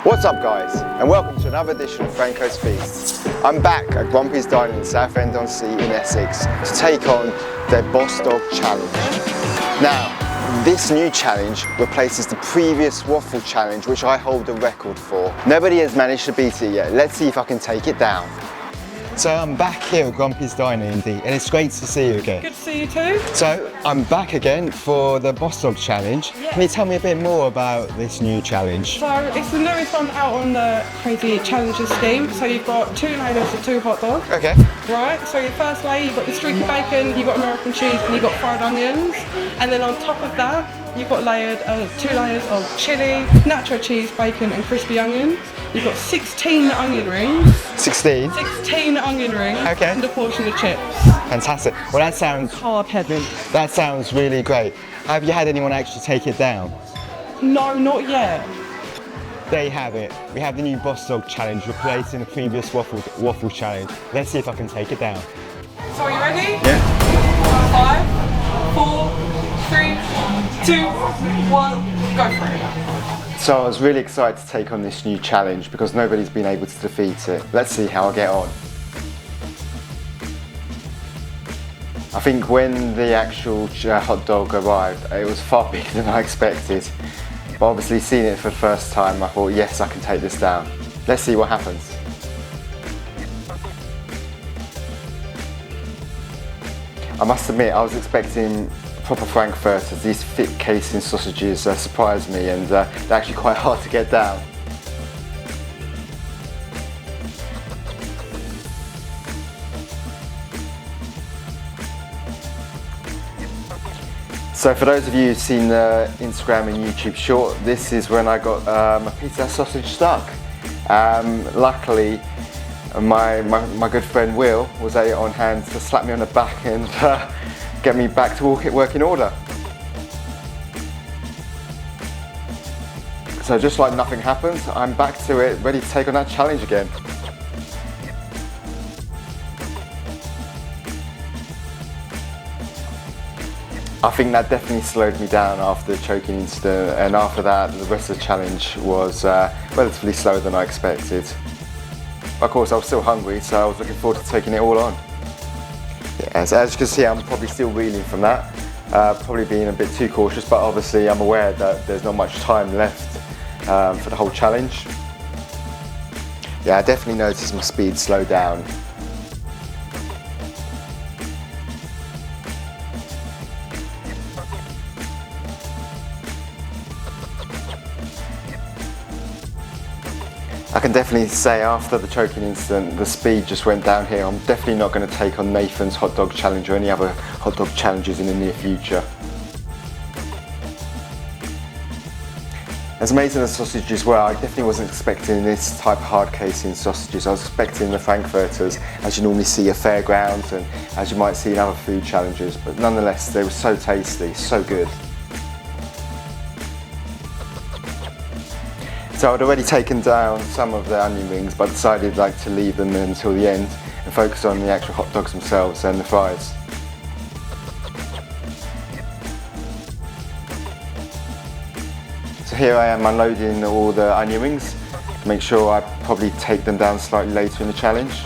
What's up guys, and welcome to another edition of Franco's Feast. I'm back at Grumpy's Dining in Southend-on-Sea in Essex to take on their Boss Dog Challenge. Now, this new challenge replaces the previous waffle challenge which I hold the record for. Nobody has managed to beat it yet. Let's see if I can take it down. So I'm back here at Grumpy's Dining indeed, and it's great to see you again. Good to see you too. So I'm back again for the Boss Dog Challenge. Yeah. Can you tell me a bit more about this new challenge? So it's the newest one out on the crazy challenges scheme. So you've got 2 layers of 2 hot dogs. Okay. Right, so your first layer you've got the streaky bacon, you've got American cheese and you've got fried onions. And then on top of that, you've got 2 layers of chilli, nacho cheese, bacon and crispy onions. You've got 16 onion rings. 16? 16 onion rings. Okay. And a portion of chips. Fantastic. Well, that sounds Hard-headed. That sounds really great. Have you had anyone actually take it down? No, not yet. There you have it. We have the new Boss Dog Challenge replacing the previous waffle challenge. Let's see if I can take it down. So are you ready? Yeah. 5, 4, 3, 2, 1, go for it. So I was really excited to take on this new challenge because nobody's been able to defeat it. Let's see how I get on. I think when the actual hot dog arrived, it was far bigger than I expected. But obviously seeing it for the first time, I thought, yes, I can take this down. Let's see what happens. I must admit, I was expecting proper frankfurters. These thick casing sausages surprised me, and they're actually quite hard to get down. So for those of you who've seen the Instagram and YouTube short, this is when I got my pizza sausage stuck. Luckily, my good friend Will was on hand to slap me on the back and get me back to work in order. So just like nothing happened, I'm back to it, ready to take on that challenge again. I think that definitely slowed me down after the choking incident, and after that the rest of the challenge was relatively slower than I expected. Of course I was still hungry, so I was looking forward to taking it all on. Yeah, so as you can see, I'm probably still reeling from that, probably being a bit too cautious, but obviously I'm aware that there's not much time left for the whole challenge. Yeah, I definitely noticed my speed slow down. I can definitely say after the choking incident, the speed just went down here. I'm definitely not going to take on Nathan's hot dog challenge or any other hot dog challenges in the near future. As amazing as sausages were, I definitely wasn't expecting this type of hard casing sausages. I was expecting the frankfurters, as you normally see at fairgrounds and as you might see in other food challenges, but nonetheless they were so tasty, so good. So I'd already taken down some of the onion rings, but I decided to leave them until the end and focus on the actual hot dogs themselves and the fries. So here I am unloading all the onion rings. Make sure I probably take them down slightly later in the challenge.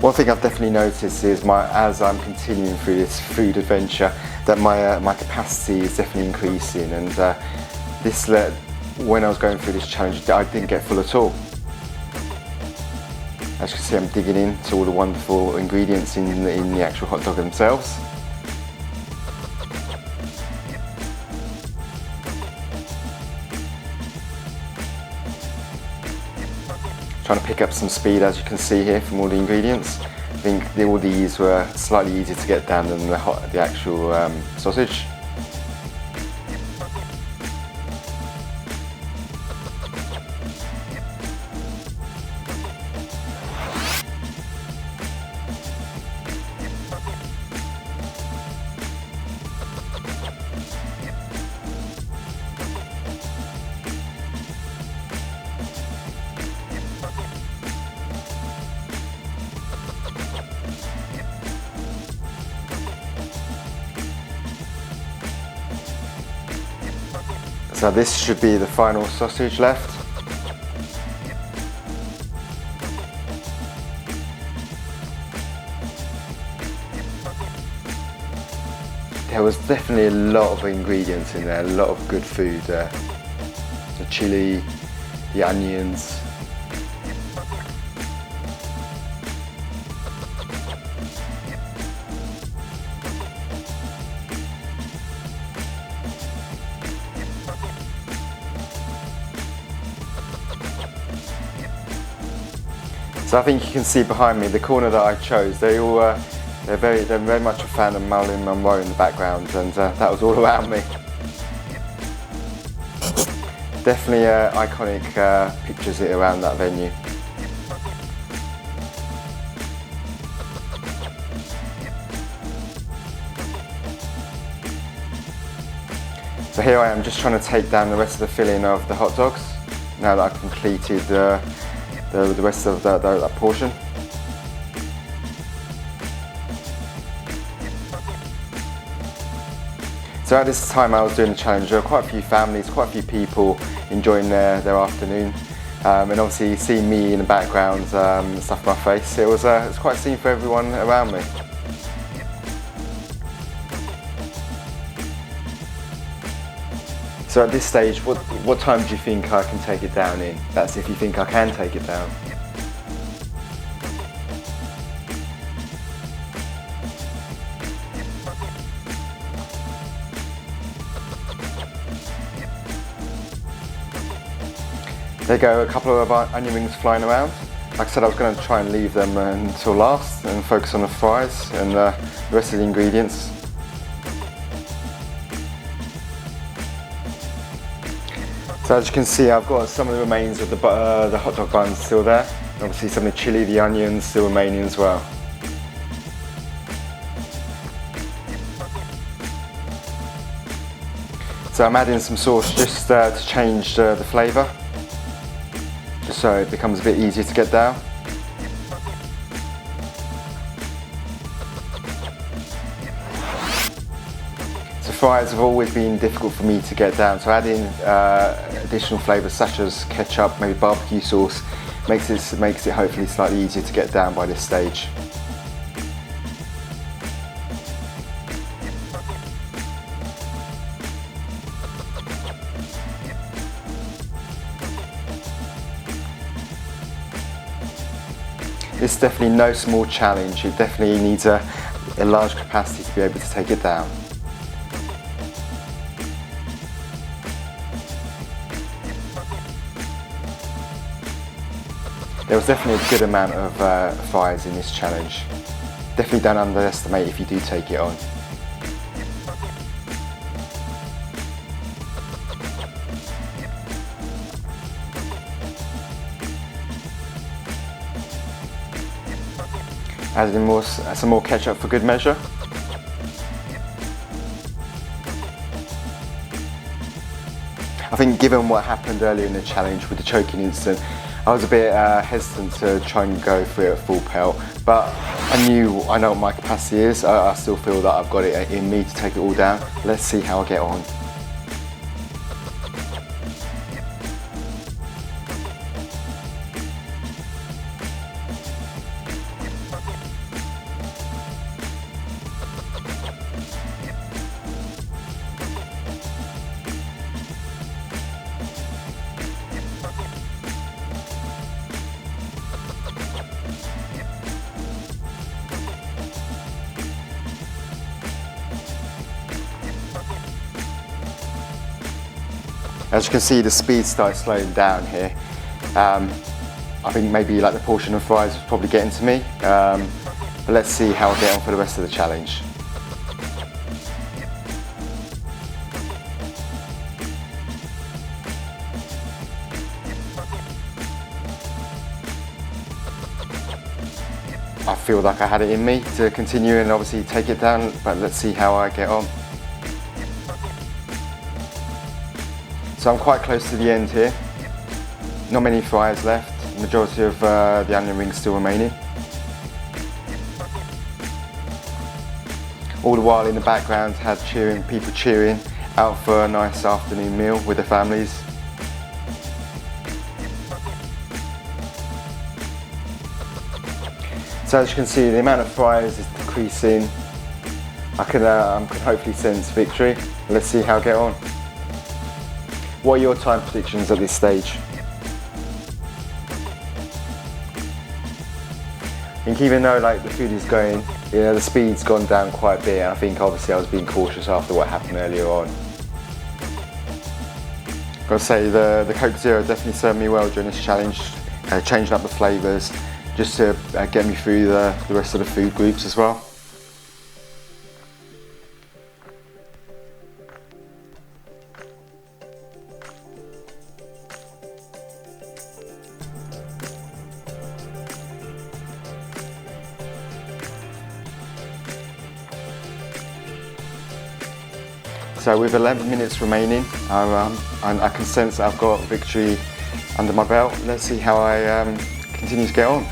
One thing I've definitely noticed is as I'm continuing through this food adventure, that my capacity is definitely increasing, and when I was going through this challenge, I didn't get full at all. As you can see, I'm digging into all the wonderful ingredients in the actual hot dog themselves. Trying to pick up some speed, as you can see here from all the ingredients. I think all these were slightly easier to get down than the actual sausage. So this should be the final sausage left. There was definitely a lot of ingredients in there, a lot of good food there. The chili, the onions. So I think you can see behind me the corner that I chose. They're very much a fan of Marilyn Monroe in the background, and that was all around me. Definitely iconic pictures around that venue. So here I am just trying to take down the rest of the filling of the hot dogs, now that I've completed the rest of that portion. So at this time I was doing the challenge, there were quite a few families, quite a few people enjoying their afternoon. And obviously seeing me in the background, stuff on my face, it was quite a scene for everyone around me. So at this stage, what time do you think I can take it down in? That's if you think I can take it down. There you go, a couple of onion rings flying around. Like I said, I was going to try and leave them until last and focus on the fries and the rest of the ingredients. So as you can see, I've got some of the remains of the hot dog buns still there. And obviously some of the chili, the onions still remaining as well. So I'm adding some sauce just to change the flavour, just so it becomes a bit easier to get down. So fries have always been difficult for me to get down, so adding additional flavours such as ketchup, maybe barbecue sauce, makes it hopefully slightly easier to get down by this stage. It's definitely no small challenge. It definitely needs a large capacity to be able to take it down. There was definitely a good amount of fries in this challenge. Definitely don't underestimate if you do take it on. Adding some more ketchup for good measure. I think given what happened earlier in the challenge with the choking incident, I was a bit hesitant to try and go for it at full pelt, but I know what my capacity is. I still feel that I've got it in me to take it all down. Let's see how I get on. As you can see, the speed started slowing down here. I think maybe like the portion of fries was probably getting to me, but let's see how I get on for the rest of the challenge. I feel like I had it in me to continue and obviously take it down, but let's see how I get on. So I'm quite close to the end here. Not many fries left. The majority of the onion rings still remaining. All the while in the background had people cheering, out for a nice afternoon meal with the families. So as you can see, the amount of fries is decreasing. I can hopefully sense victory. Let's see how I get on. What are your time predictions at this stage? I think even though like the food is going, you know, the speed's gone down quite a bit, and I think obviously I was being cautious after what happened earlier on. I've got to say the Coke Zero definitely served me well during this challenge, changing up the flavours just to get me through the rest of the food groups as well. So with 11 minutes remaining, I can sense that I've got victory under my belt. Let's see how I continue to get on.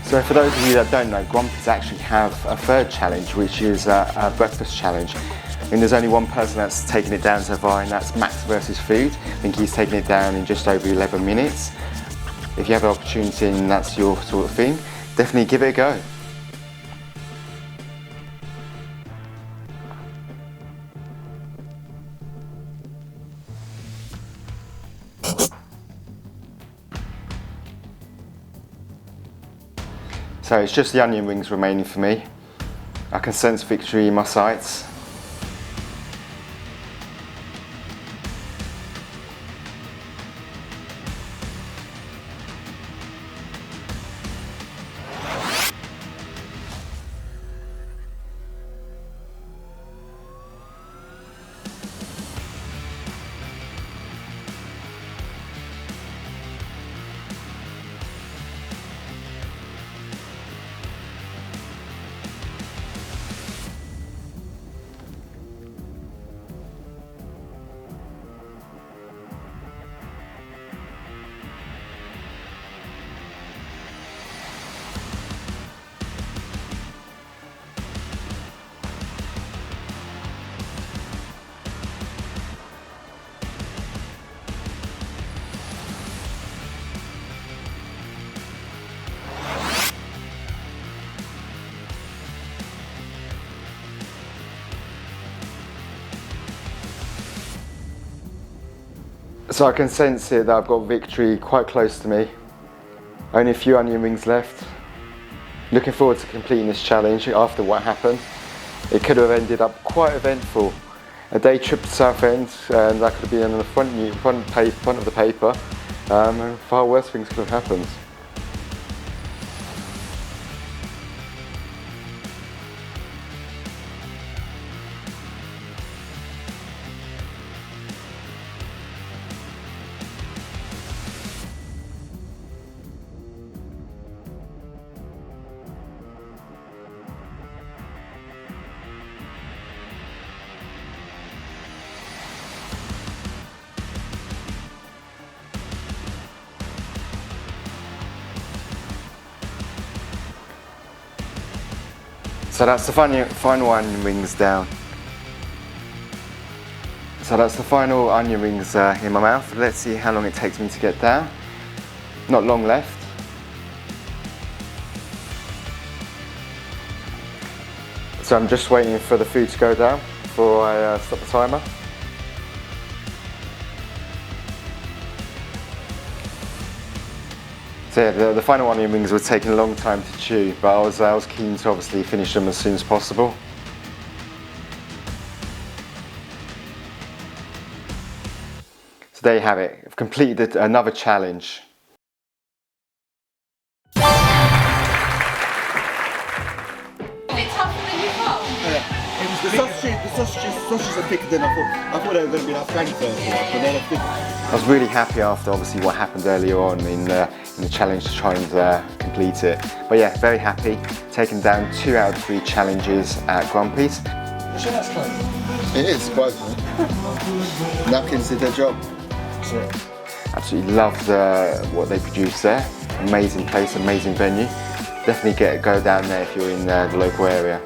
So for those of you that don't know, Grumpers actually have a third challenge, which is a breakfast challenge. I mean, there's only one person that's taken it down so far, and that's Max versus Food. I think he's taken it down in just over 11 minutes. If you have an opportunity and that's your sort of thing, definitely give it a go. So it's just the onion rings remaining for me. I can sense victory in my sights. So I can sense it that I've got victory quite close to me. Only a few onion rings left. Looking forward to completing this challenge after what happened. It could have ended up quite eventful. A day trip to Southend, and that could have been on the front of the paper, and far worse things could have happened. So that's the final onion rings down. So that's the final onion rings in my mouth. Let's see how long it takes me to get down. Not long left. So I'm just waiting for the food to go down before I stop the timer. So yeah, the final onion rings were taking a long time to chew, but I was keen to obviously finish them as soon as possible. So there you have it. I've completed another challenge. It sausages are thicker than I thought they were going to be like Frankfurt, but they're thick. I was really happy after obviously what happened earlier on in the challenge to try and complete it. But yeah, very happy. Taken down 2 out of 3 challenges at Grumpy's. You sure that's close? It is, surprisingly. Napkins did their job. Absolutely loved what they produced there. Amazing place, amazing venue. Definitely go down there if you're in the local area.